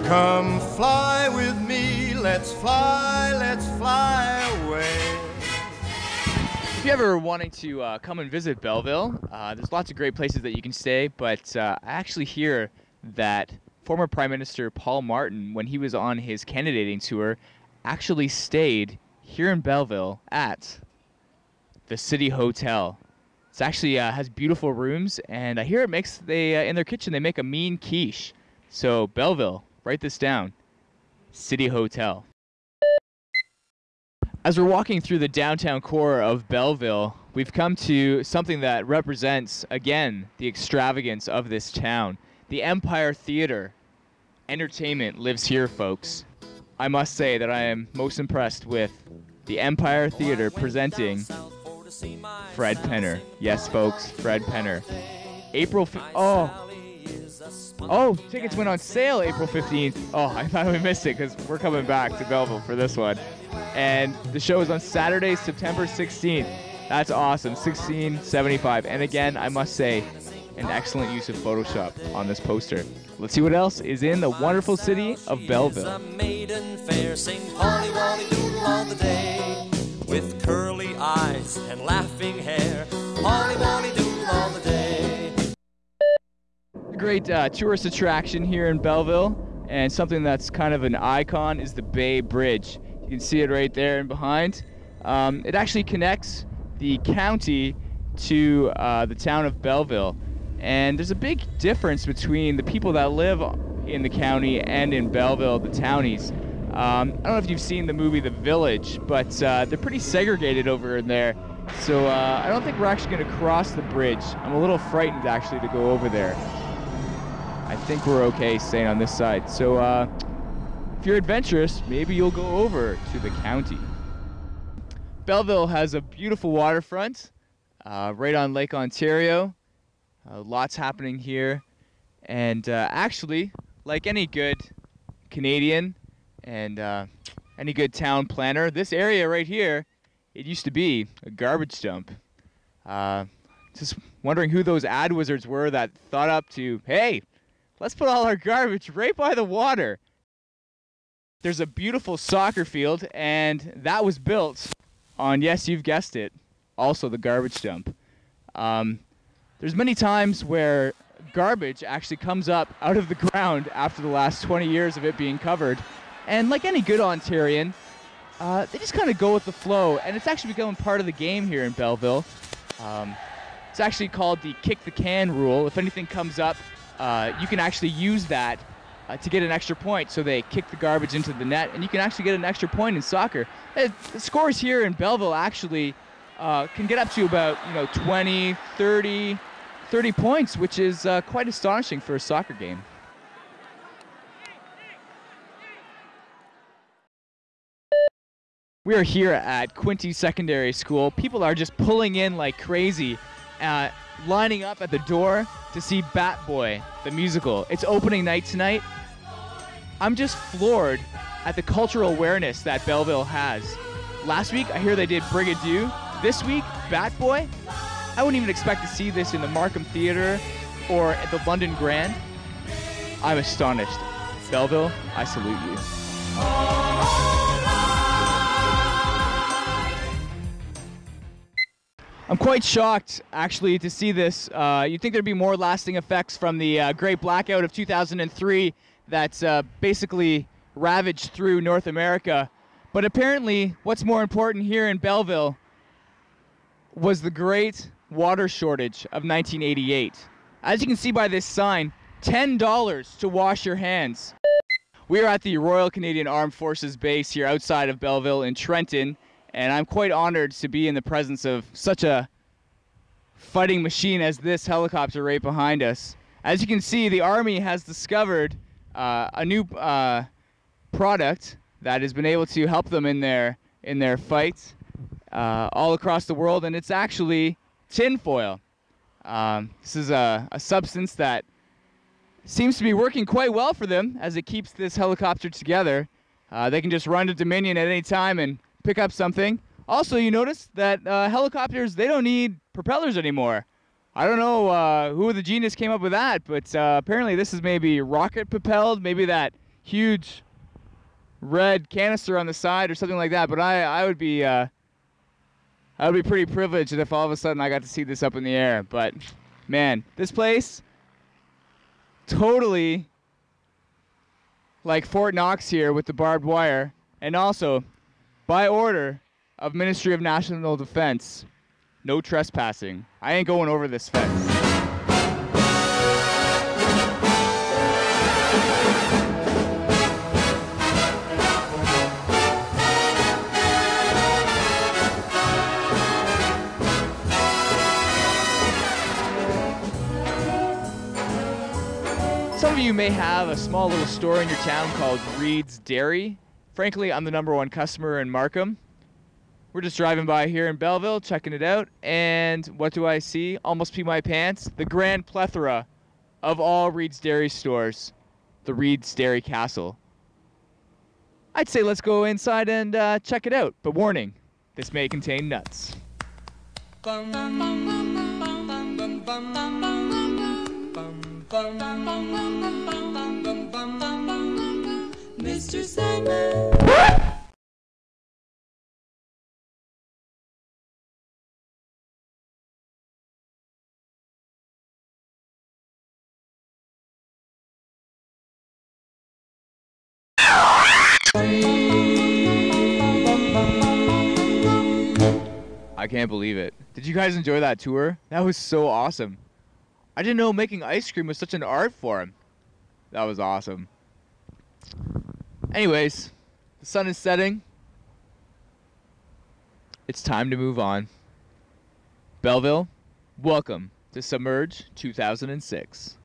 Come fly with me, let's fly away. If you're ever wanting to come and visit Belleville, there's lots of great places that you can stay, but I actually hear that former Prime Minister Paul Martin, when he was on his candidating tour, actually stayed here in Belleville at the City Hotel. It actually has beautiful rooms, and I hear it makes, in their kitchen, they make a mean quiche. So Belleville, write this down, City Hotel. As we're walking through the downtown core of Belleville, we've come to something that represents, again, the extravagance of this town. The Empire Theater. Entertainment lives here, folks. I must say that I am most impressed with the Empire Theater presenting Fred Penner. Yes, folks, Fred Penner. Oh, tickets went on sale April 15th. Oh, I thought we missed it because we're coming back to Belleville for this one. And the show is on Saturday, September 16th. That's awesome, $16.75. And again, I must say, an excellent use of Photoshop on this poster. Let's see what else is in the wonderful city of Belleville. Maiden fair, sing Polly Wally Doodle all the day, with curly eyes and laughing hair, Polly Wally Doodle all the day. A great tourist attraction here in Belleville, and something that's kind of an icon is the Bay Bridge. You can see it right there and behind. It actually connects the county to the town of Belleville. And there's a big difference between the people that live in the county and in Belleville, the townies. I don't know if you've seen the movie The Village, but they're pretty segregated over in there. So I don't think we're actually going to cross the bridge. I'm a little frightened, actually, to go over there. I think we're okay staying on this side. So if you're adventurous, maybe you'll go over to the county. Belleville has a beautiful waterfront right on Lake Ontario. Lots happening here, and actually, like any good Canadian and any good town planner, this area right here, it used to be a garbage dump. Just wondering who those ad wizards were that thought up to, hey, let's put all our garbage right by the water. There's a beautiful soccer field, and that was built on, yes, you've guessed it, also the garbage dump. There's many times where garbage actually comes up out of the ground after the last 20 years of it being covered. And like any good Ontarian, they just kind of go with the flow. And it's actually become part of the game here in Belleville. It's actually called the kick the can rule. If anything comes up, you can actually use that to get an extra point. So they kick the garbage into the net, and you can actually get an extra point in soccer. The scores here in Belleville actually can get up to about 20, 30 points, which is quite astonishing for a soccer game. We are here at Quinte Secondary School. People are just pulling in like crazy, lining up at the door to see Bat Boy, the musical. It's opening night tonight. I'm just floored at the cultural awareness that Belleville has. Last week, I hear they did Brigadoo. This week, Bat Boy. I wouldn't even expect to see this in the Markham Theatre or at the London Grand. I'm astonished. Belleville, I salute you. I'm quite shocked, actually, to see this. You'd think there'd be more lasting effects from the Great Blackout of 2003 that's basically ravaged through North America. But apparently, what's more important here in Belleville was the great water shortage of 1988. As you can see by this sign, $10 to wash your hands. We are at the Royal Canadian Armed Forces base here outside of Belleville in Trenton, and I'm quite honored to be in the presence of such a fighting machine as this helicopter right behind us. As you can see, the Army has discovered a new product that has been able to help them in their fights all across the world, and it's actually tinfoil. This is a substance that seems to be working quite well for them as it keeps this helicopter together. They can just run to Dominion at any time and pick up something. Also, you notice that helicopters, they don't need propellers anymore. I don't know who the genius came up with that, but apparently this is maybe rocket propelled, maybe that huge red canister on the side or something like that. But I would be pretty privileged if all of a sudden I got to see this up in the air. But man, this place totally like Fort Knox here with the barbed wire, and also by order of Ministry of National Defense, no trespassing. I ain't going over this fence. Some of you may have a small little store in your town called Reed's Dairy. Frankly, I'm the #1 customer in Markham. We're just driving by here in Belleville, checking it out, and what do I see? Almost pee my pants. The grand plethora of all Reed's Dairy stores. The Reed's Dairy Castle. I'd say let's go inside and check it out, but warning, this may contain nuts. Mr. Sandman. I can't believe it. Did you guys enjoy that tour? That was so awesome. I didn't know making ice cream was such an art form. That was awesome. Anyways, the sun is setting. It's time to move on. Belleville, welcome to Submerge 2006.